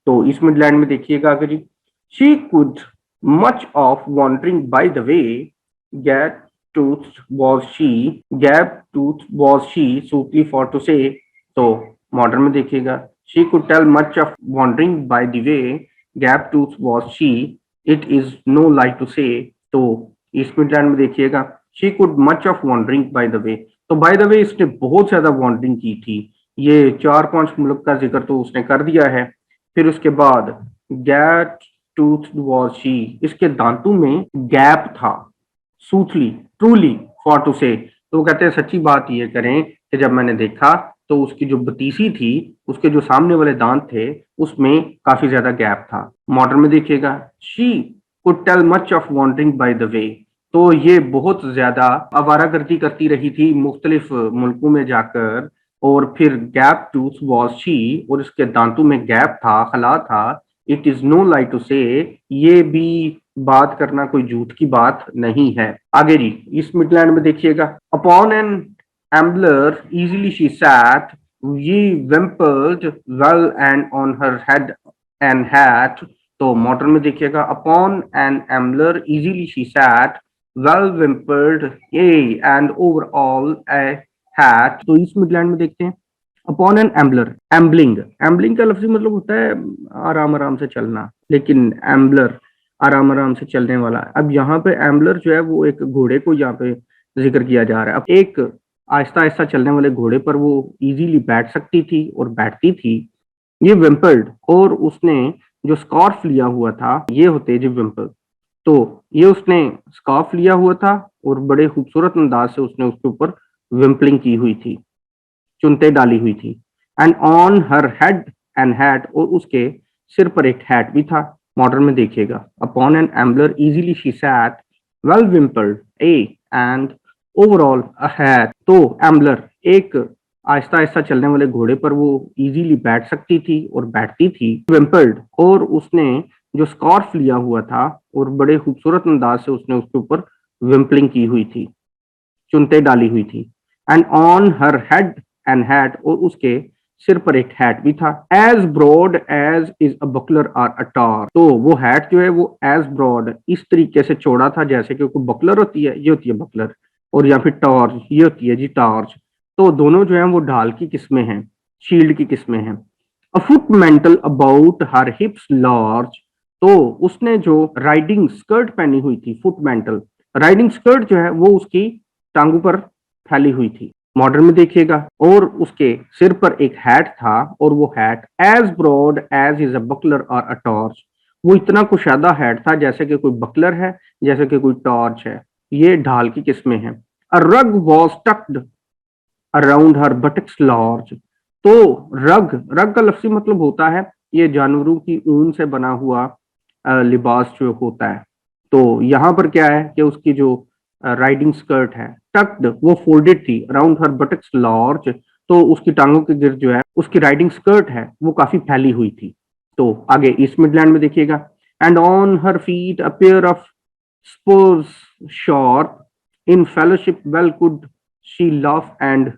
तो इस मिडलैंड में देखिएगा अगर जी, she could much of wandering by the way, gap tooth was she soothly for to say. तो मॉडर्न में देखिएगा, she could tell much of wandering by the way, gap tooth was she, it is no like to say. तो इस midland में देखिएगा, she could much of wandering by the way. तो by the वे इसने बहुत ज्यादा वॉन्डरिंग की थी। ये 4-5 मुल्क का जिक्र तो उसने कर दिया है। फिर उसके बाद गैट टूथ वॉज शी, इसके दांतों में गैप था। सूथली, ट्रूली, फॉर टू से, तो वो कहते हैं सच्ची बात ये करें कि जब मैंने देखा तो उसकी जो बतीसी थी, उसके जो सामने वाले दांत थे, उसमें काफी ज्यादा गैप था। मॉडर्न में देखिएगा, she could tell much of wandering by the way. तो ये बहुत ज्यादा आवारागर्दी करती रही थी मुख्तलिफ मुल्कों में जाकर। और फिर गैप टूथ वॉज शी, और इसके दांतों में गैप था, खला था। It is no lie to say, ये भी बात करना कोई झूठ की बात नहीं है। आगे जी, इस मिडलैंड में देखिएगा, upon an ambler easily she sat, ye wimpled well and on her head and hat. तो मॉडर्न में देखिएगा, upon an ambler easily she sat, well wimpled a and overall a hat. तो इस मिडलैंड में देखते हैं, upon an ambler, ambling, ambling का लफ्जी मतलब होता है आराम आराम से चलना, लेकिन एम्बलर आराम आराम से चलने वाला। अब यहाँ पे एम्बलर जो है वो एक घोड़े को यहाँ पे जिक्र किया जा रहा है। अब एक आहिस्ता आहिस्ता चलने वाले घोड़े पर वो इजीली बैठ सकती थी और बैठती थी। ये विम्पल्ड, और उसने जो स्कार्फ लिया हुआ था, ये होते जी विम्पल। तो ये उसने स्कार्फ लिया हुआ था और बड़े खूबसूरत अंदाज से उसने उसके ऊपर विम्पलिंग की हुई थी, चुनते डाली हुई थी। And on her head and hat, और उसके सिर पर एक हैट भी था। मॉडर्न में देखिएगा, upon an ambler easily she sat, well wimpled a and overall a hat. तो एम्बलर, एक आहिस्ता आहिस्ता चलने वाले घोड़े पर वो इजीली बैठ सकती थी और बैठती थी। विम्पल्ड, और उसने जो स्कार्फ लिया हुआ था और बड़े खूबसूरत अंदाज से उसने उसके ऊपर विम्पलिंग की हुई थी, चुनते डाली हुई थी। And on her head and hat, और उसके सिर पर एक हैट भी था। As broad as is a buckler or a targe. तो वो हैट जो है वो एज ब्रॉड, इस तरीके से चौड़ा था जैसे कि कोई बकलर होती है, ये होती है बकलर, और या फिर टॉर्च, ये होती है जी टॉर्च। तो दोनों जो है वो ढाल की किस्में हैं, शील्ड की किस्में हैं। A foot mental about her हिप्स large. तो उसने जो राइडिंग स्कर्ट पहनी हुई थी, फुट मेंटल, राइडिंग स्कर्ट जो है वो उसकी टांगों पर फैली हुई थी। मॉडर्न में देखिएगा, और उसके सिर पर एक हैट था, और वो hat as broad as is a buckler और अ टॉर्च। वो इतना कुशादा हैट था जैसे कि कोई बकलर है, जैसे कि कोई टॉर्च है। ये ढाल की किस्में हैं। A rug was tucked around her buttocks large. तो रग, रग का लफ्जी मतलब होता है ये जानवरों की ऊन से बना हुआ लिबास जो होता है। तो यहाँ पर क्या है कि उसकी जो राइडिंग स्कर्ट है, टक्ड, वो फोल्डेड थी, अराउंड हर बटक्स लार्ज। तो उसकी टांगों के गिर्द जो है उसकी राइडिंग स्कर्ट है वो काफी फैली हुई थी। तो आगे ईस्ट मिडलैंड में देखिएगा, and on her feet a pair of spores sharp, in fellowship well could she laugh and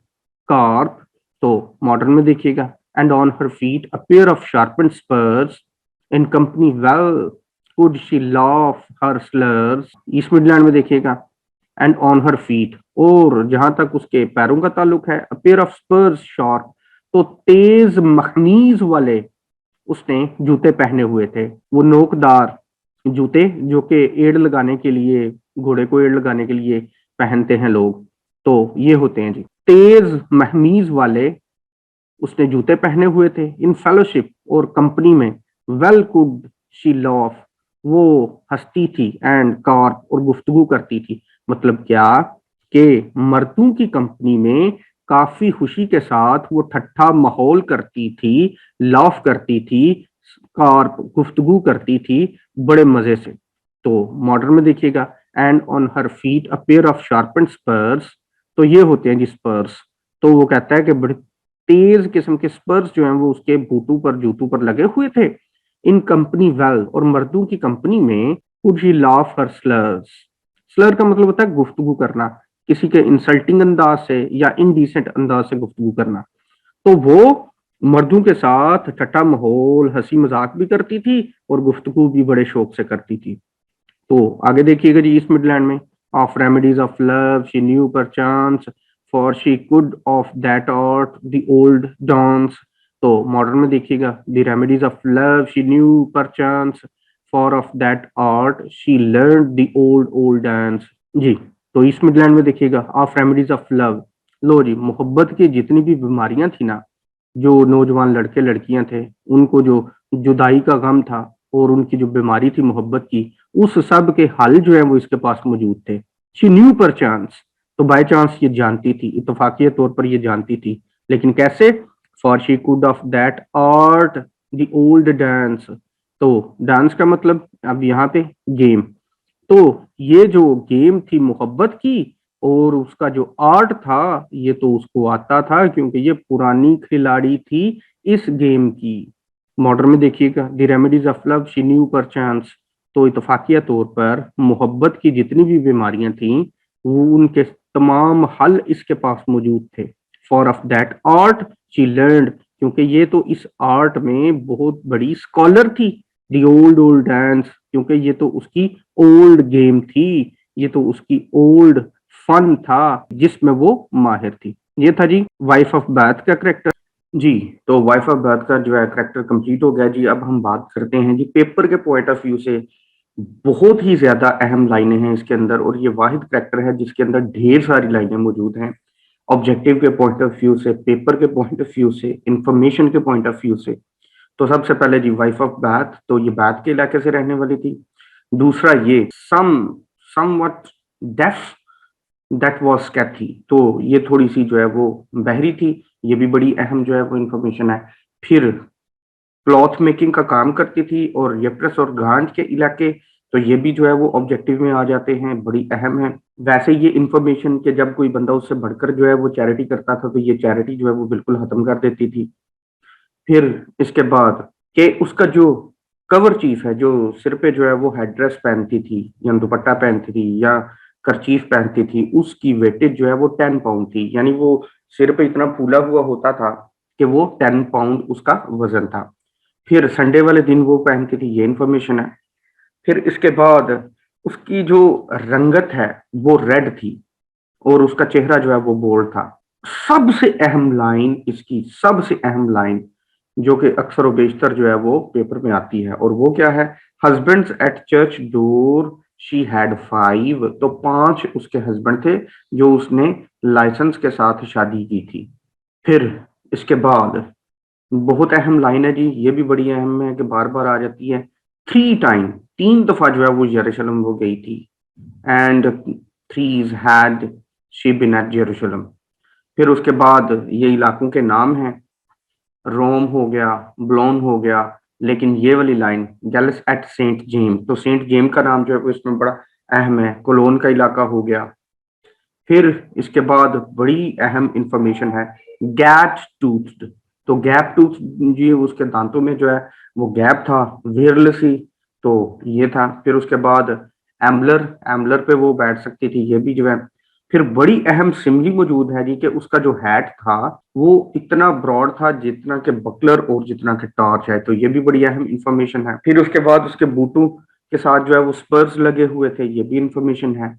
carp. तो मॉडर्न में देखिएगा, and on her feet a pair of sharpened Spurs, in company well could she laugh her slurs. East Midland में देखिएगा, and on her feet, और जहां तक उसके पैरों का ताल्लुक है, अ पेयर ऑफ स्पर्स शार्प, तो तेज मखनीज वाले उसने जूते पहने हुए थे। वो नोकदार जूते जो कि एड़ लगाने के लिए, घोड़े को एड़ लगाने के लिए पहनते हैं लोग, तो ये होते हैं जी तेज महमीज वाले उसने जूते पहने हुए थे। इन फेलोशिप, और कंपनी में, वेल कुड शी लॉफ, वो हंसती थी, एंड कार्प, और गुफ्तगू करती थी। मतलब क्या कि मर्दों की कंपनी में काफी खुशी के साथ वो ठट्ठा माहौल करती थी, लॉफ करती थी, कार्प, गुफ्तगू करती थी बड़े मजे से। तो मॉडर्न में देखिएगा, and on her feet a pair of sharpened spurs. तो ये होते हैं जी स्पर्स। तो वो कहता है कि बड़े तेज किस्म के स्पर्स जो हैं वो उसके बूटों पर, जूतों पर लगे हुए थे। इन कंपनी वेल, और मर्दों की कंपनी में, could he laugh her slurs. Slur का मतलब होता है गुफ्तगू करना, किसी के इंसल्टिंग अंदाज से या इनडिसेंट अंदाज से गुफ्तगू करना। तो वो मर्दों के साथ ठट्टा माहौल, हंसी मजाक भी करती थी और गुफ्तगू भी बड़े शौक से करती थी। तो आगे देखिएगा जी ईस्ट मिडलैंड में, of remedies of love she knew perchance for she could of that art the old dance. तो मॉडर्न में देखिएगा, the remedies of love she knew perchance for of that art she learned the old old dance. जी, तो East Midland में देखिएगा, of remedies of love, लो जी, मोहब्बत की जितनी भी बीमारियां थी ना, जो नौजवान लड़के लड़कियां थे, उनको जो जुदाई का गम था और उनकी जो बीमारी थी मोहब्बत की, उस सब के हल जो है वो इसके पास मौजूद थे। शी न्यू पर चांस, तो बाय चांस ये जानती थी, इतफाकिया तौर पर ये जानती थी, लेकिन कैसे? For she could of that art the old dance. तो डांस का मतलब अब यहाँ पे गेम, तो ये जो गेम थी मोहब्बत की और उसका जो आर्ट था, ये तो उसको आता था क्योंकि ये पुरानी खिलाड़ी थी इस गेम की। मॉडर्न में देखिएगा, the remedies of love she knew पर चांस, तो इतफाकिया तौर पर मोहब्बत की जितनी भी बीमारियां थी वो उनके तमाम हल इसके पास मौजूद थे। For of that art she learned, क्योंकि ये तो इस आर्ट में बहुत बड़ी स्कॉलर थी। दी ओल्ड ओल्ड डांस, क्योंकि ये तो उसकी ओल्ड गेम थी, ये तो उसकी ओल्ड फन था जिसमें वो माहिर थी। ये था जी वाइफ ऑफ बैथ का करेक्टर। जी, तो वाइफ ऑफ बैथ का जो है करेक्टर कंप्लीट हो गया जी। अब हम बात करते हैं जी पेपर के पॉइंट ऑफ व्यू से, बहुत ही ज्यादा अहम लाइनें हैं इसके अंदर और ये वाहिद करेक्टर है जिसके अंदर ढेर सारी लाइनें मौजूद हैं। ऑब्जेक्टिव के पॉइंट ऑफ व्यू से, पेपर के पॉइंट ऑफ व्यू से, इंफॉर्मेशन के पॉइंट ऑफ व्यू से। तो सबसे पहले जी वाइफ ऑफ बैथ, तो ये बैथ के इलाके से रहने वाली थी। दूसरा ये समवट डेफ, दैट वाज कैथी, तो ये थोड़ी सी जो है वो बहरी थी, ये भी बड़ी अहम जो है वो इंफॉर्मेशन है। फिर क्लॉथ मेकिंग का काम करती थी और यप्रस और गांठ के इलाके, तो ये भी जो है वो ऑब्जेक्टिव में आ जाते हैं, बड़ी अहम है। वैसे ये इंफॉर्मेशन के जब कोई बंदा उससे बढ़कर जो है वो चैरिटी करता था तो ये चैरिटी जो है वो बिल्कुल खत्म कर देती थी। फिर इसके बाद कि उसका जो कवर चीफ है, जो सिर पे जो है वो हेड्रेस पहनती थी या दुपट्टा पहनती थी या करचीफ पहनती थी, उसकी वेटेज जो है वो 10 पाउंड थी, यानी वो सिर पे इतना फूला हुआ होता था कि वो 10 पाउंड उसका वजन था। फिर संडे वाले दिन वो पहनती थी, ये इन्फॉर्मेशन है। फिर इसके बाद उसकी जो रंगत है वो रेड थी और उसका चेहरा जो है वो बोल्ड था। सबसे अहम लाइन इसकी, सबसे अहम लाइन जो कि अक्सर व बेशतर जो है वो पेपर में आती है, और वो क्या है? Husbands at church door she had 5, तो 5 उसके हस्बैंड थे जो उसने लाइसेंस के साथ शादी की थी। फिर इसके बाद बहुत अहम लाइन है जी, ये भी बड़ी अहम है कि बार बार आ जाती है। 3 टाइम, 3 दफा जो है वो यरूशलेम वो गई थी, and thrice had she been at यरूशलेम। फिर उसके बाद ये इलाकों के नाम हैं, रोम हो गया, ब्लोन हो गया, लेकिन ये वाली लाइन गैलस एट सेंट जेम, तो सेंट जेम का नाम जो है वो इसमें बड़ा अहम है, कोलोन का इलाका हो गया। फिर इसके बाद बड़ी अहम इंफॉर्मेशन है, गैप टूथ्ड, तो गैप टूथ जी उसके दांतों में जो है वो गैप था, विरलसी, तो ये था। फिर उसके बाद एम्बलर, एम्बलर पे वो बैठ सकती थी, ये भी जो है। फिर बड़ी अहम सिमली मौजूद है जी कि उसका जो हैट था वो इतना ब्रॉड था जितना के बकलर और जितना के टॉर्च है, तो ये भी बड़ी अहम इंफॉर्मेशन है। फिर उसके बाद उसके बूटों के साथ जो है वो स्पर्स लगे हुए थे, ये भी इंफॉर्मेशन है।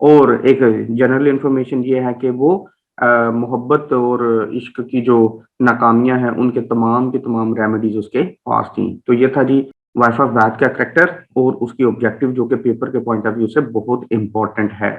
और एक जनरल इंफॉर्मेशन ये है कि वो मोहब्बत और इश्क की जो नाकामियां हैं उनके तमाम की तमाम रेमेडीज उसके पास थी। तो ये था जी वाइफ ऑफ बैथ का करेक्टर और उसकी ऑब्जेक्टिव जो कि पेपर के पॉइंट ऑफ व्यू से बहुत इंपॉर्टेंट है।